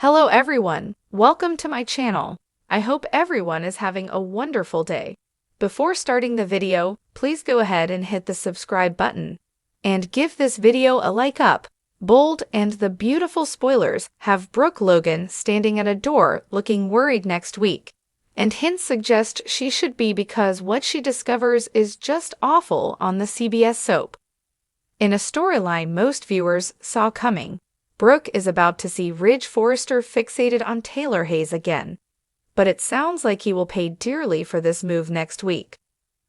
Hello everyone, welcome to my channel. I hope everyone is having a wonderful day. Before starting the video, please go ahead and hit the subscribe button. And give this video a like up. Bold and the beautiful spoilers have Brooke Logan standing at a door looking worried next week. And hints suggest she should be because what she discovers is just awful on the CBS soap. In a storyline most viewers saw coming, Brooke is about to see Ridge Forrester fixated on Taylor Hayes again. But it sounds like he will pay dearly for this move next week.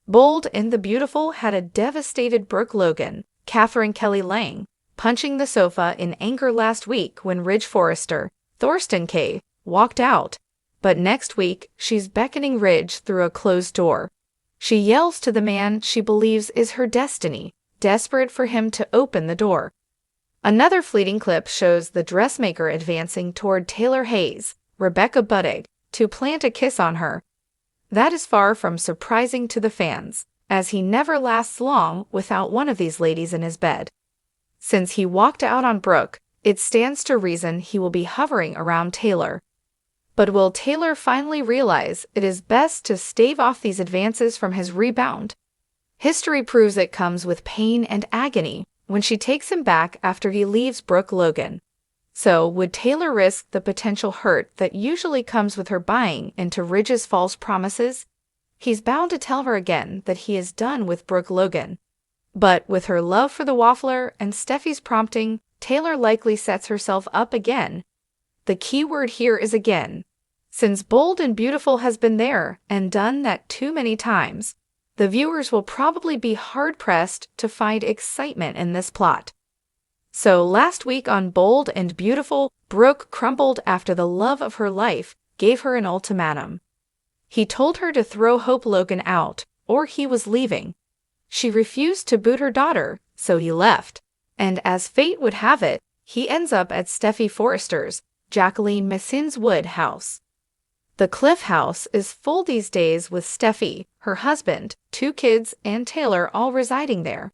Bold and the Beautiful had a devastated Brooke Logan, Catherine Kelly Lang, punching the sofa in anger last week when Ridge Forrester, Thorsten Kaye, walked out. But next week, she's beckoning Ridge through a closed door. She yells to the man she believes is her destiny, desperate for him to open the door. Another fleeting clip shows the dressmaker advancing toward Taylor Hayes, Rebecca Budig, to plant a kiss on her. That is far from surprising to the fans, as he never lasts long without one of these ladies in his bed. Since he walked out on Brooke, it stands to reason he will be hovering around Taylor. But will Taylor finally realize it is best to stave off these advances from his rebound? History proves it comes with pain and agony when she takes him back after he leaves Brooke Logan. So, would Taylor risk the potential hurt that usually comes with her buying into Ridge's false promises? He's bound to tell her again that he is done with Brooke Logan. But with her love for the Waffler and Steffi's prompting, Taylor likely sets herself up again. The key word here is again. Since Bold and Beautiful has been there and done that too many times, the viewers will probably be hard-pressed to find excitement in this plot. So last week on Bold and Beautiful, Brooke crumbled after the love of her life gave her an ultimatum. He told her to throw Hope Logan out, or he was leaving. She refused to boot her daughter, so he left. And as fate would have it, he ends up at Steffi Forrester's, Jacqueline Massin's Wood house. The Cliff House is full these days with Steffi, her husband, 2 kids, and Taylor all residing there.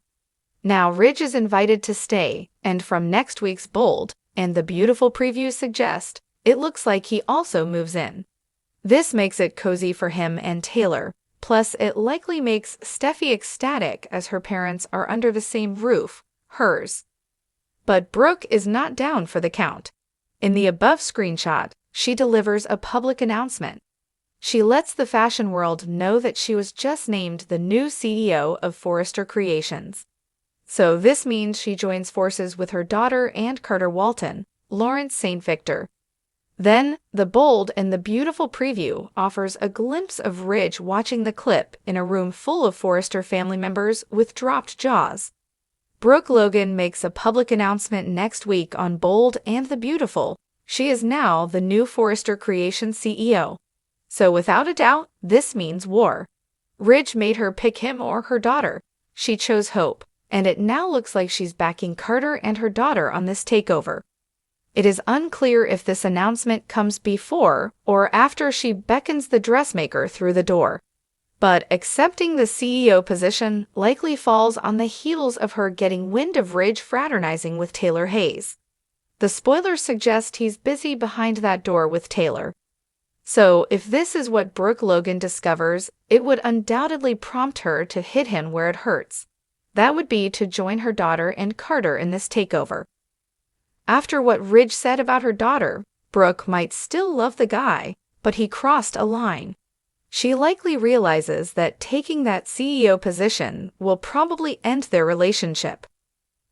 Now Ridge is invited to stay, and from next week's Bold and the Beautiful previews suggest, it looks like he also moves in. This makes it cozy for him and Taylor, plus it likely makes Steffi ecstatic as her parents are under the same roof, hers. But Brooke is not down for the count. In the above screenshot, she delivers a public announcement. She lets the fashion world know that she was just named the new CEO of Forrester Creations. So this means she joins forces with her daughter and Carter Walton, Lawrence St. Victor. Then, the Bold and the Beautiful preview offers a glimpse of Ridge watching the clip in a room full of Forrester family members with dropped jaws. Brooke Logan makes a public announcement next week on Bold and the Beautiful. She is now the new Forrester Creations CEO. So without a doubt, this means war. Ridge made her pick him or her daughter. She chose Hope, and it now looks like she's backing Carter and her daughter on this takeover. It is unclear if this announcement comes before or after she beckons the dressmaker through the door. But accepting the CEO position likely falls on the heels of her getting wind of Ridge fraternizing with Taylor Hayes. The spoilers suggest he's busy behind that door with Taylor. So, if this is what Brooke Logan discovers, it would undoubtedly prompt her to hit him where it hurts. That would be to join her daughter and Carter in this takeover. After what Ridge said about her daughter, Brooke might still love the guy, but he crossed a line. She likely realizes that taking that CEO position will probably end their relationship.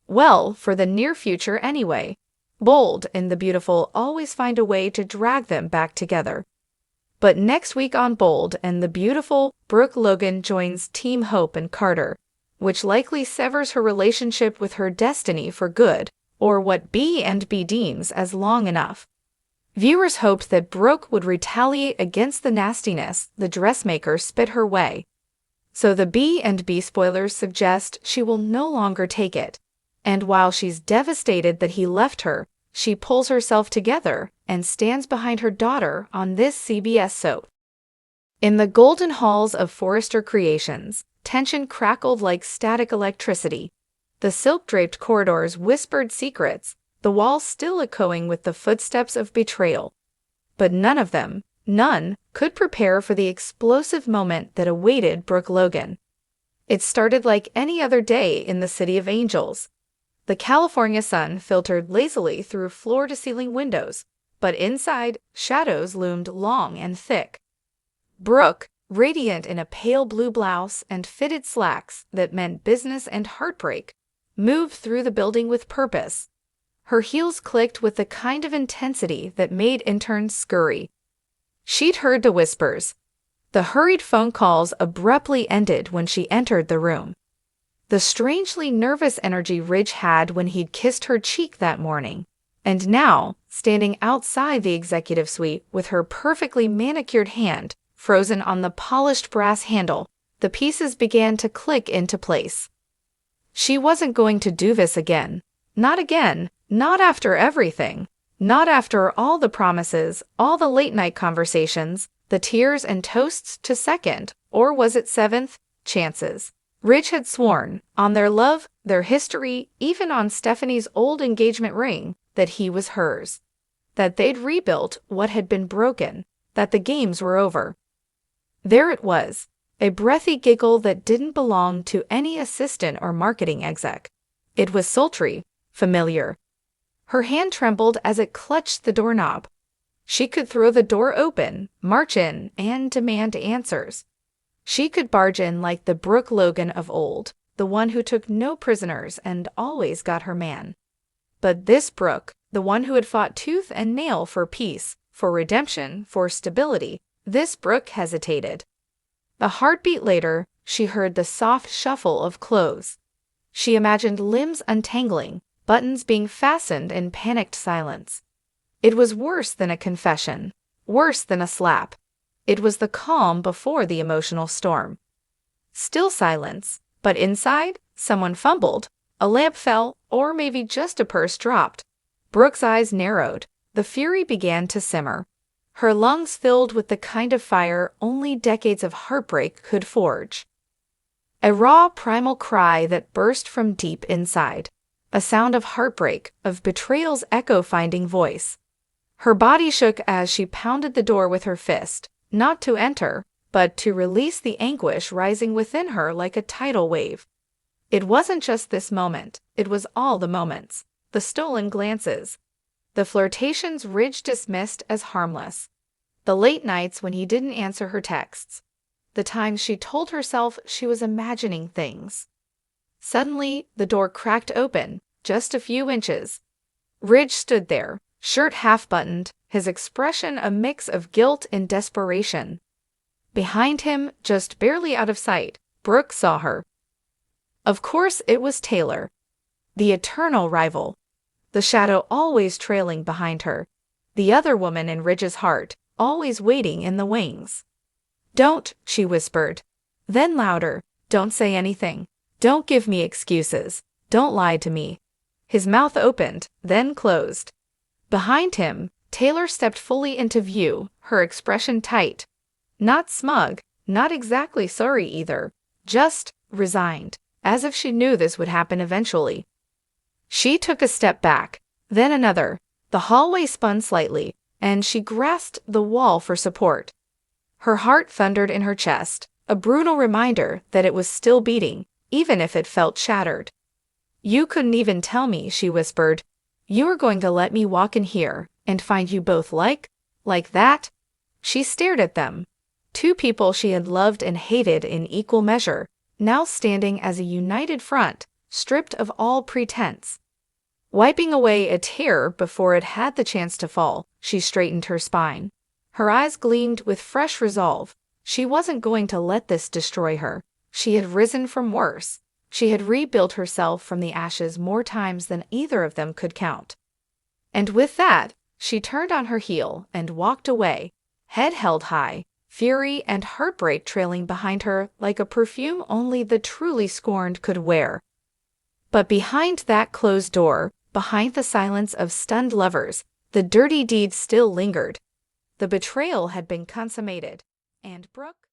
Well, for the near future anyway. Bold and the Beautiful always find a way to drag them back together. But next week on Bold and the Beautiful, Brooke Logan joins Team Hope and Carter, which likely severs her relationship with her destiny for good, or what B&B deems as long enough. Viewers hoped that Brooke would retaliate against the nastiness the dressmaker spit her way. So the B&B spoilers suggest she will no longer take it. And while she's devastated that he left her, she pulls herself together and stands behind her daughter on this CBS soap. In the golden halls of Forrester Creations, tension crackled like static electricity. The silk-draped corridors whispered secrets, the walls still echoing with the footsteps of betrayal. But none of them, none, could prepare for the explosive moment that awaited Brooke Logan. It started like any other day in the City of Angels. The California sun filtered lazily through floor-to-ceiling windows, but inside, shadows loomed long and thick. Brooke, radiant in a pale blue blouse and fitted slacks that meant business and heartbreak, moved through the building with purpose. Her heels clicked with the kind of intensity that made interns scurry. She'd heard the whispers. The hurried phone calls abruptly ended when she entered the room. The strangely nervous energy Ridge had when he'd kissed her cheek that morning, and now, standing outside the executive suite with her perfectly manicured hand frozen on the polished brass handle, the pieces began to click into place. She wasn't going to do this again. Not again. Not after everything. Not after all the promises, all the late-night conversations, the tears and toasts to second, or was it seventh, chances. Ridge had sworn, on their love, their history, even on Stephanie's old engagement ring, that he was hers. That they'd rebuilt what had been broken, that the games were over. There it was, a breathy giggle that didn't belong to any assistant or marketing exec. It was sultry, familiar. Her hand trembled as it clutched the doorknob. She could throw the door open, march in, and demand answers. She could barge in like the Brooke Logan of old, the one who took no prisoners and always got her man. But this Brooke, the one who had fought tooth and nail for peace, for redemption, for stability, this Brooke hesitated. A heartbeat later, she heard the soft shuffle of clothes. She imagined limbs untangling, buttons being fastened in panicked silence. It was worse than a confession, worse than a slap. It was the calm before the emotional storm. Still silence, but inside, someone fumbled, a lamp fell, or maybe just a purse dropped. Brooke's eyes narrowed. The fury began to simmer. Her lungs filled with the kind of fire only decades of heartbreak could forge. A raw, primal cry that burst from deep inside. A sound of heartbreak, of betrayal's echo-finding voice. Her body shook as she pounded the door with her fist, not to enter, but to release the anguish rising within her like a tidal wave. It wasn't just this moment, it was all the moments. The stolen glances. The flirtations Ridge dismissed as harmless. The late nights when he didn't answer her texts. The times she told herself she was imagining things. Suddenly, the door cracked open, just a few inches. Ridge stood there, shirt half-buttoned, his expression a mix of guilt and desperation. Behind him, just barely out of sight, Brooke saw her. Of course it was Taylor. The eternal rival. The shadow always trailing behind her. The other woman in Ridge's heart, always waiting in the wings. "Don't," she whispered. Then louder, "Don't say anything. Don't give me excuses. Don't lie to me." His mouth opened, then closed. Behind him, Taylor stepped fully into view, her expression tight. Not smug, not exactly sorry either, just resigned, as if she knew this would happen eventually. She took a step back, then another. The hallway spun slightly, and she grasped the wall for support. Her heart thundered in her chest, a brutal reminder that it was still beating, even if it felt shattered. "You couldn't even tell me," she whispered. "You were going to let me walk in here and find you both like that?" She stared at them. Two people she had loved and hated in equal measure, now standing as a united front, stripped of all pretense. Wiping away a tear before it had the chance to fall, she straightened her spine. Her eyes gleamed with fresh resolve. She wasn't going to let this destroy her. She had risen from worse. She had rebuilt herself from the ashes more times than either of them could count. And with that, she turned on her heel and walked away, head held high, fury and heartbreak trailing behind her like a perfume only the truly scorned could wear. But behind that closed door, behind the silence of stunned lovers, the dirty deed still lingered. The betrayal had been consummated, and Brooke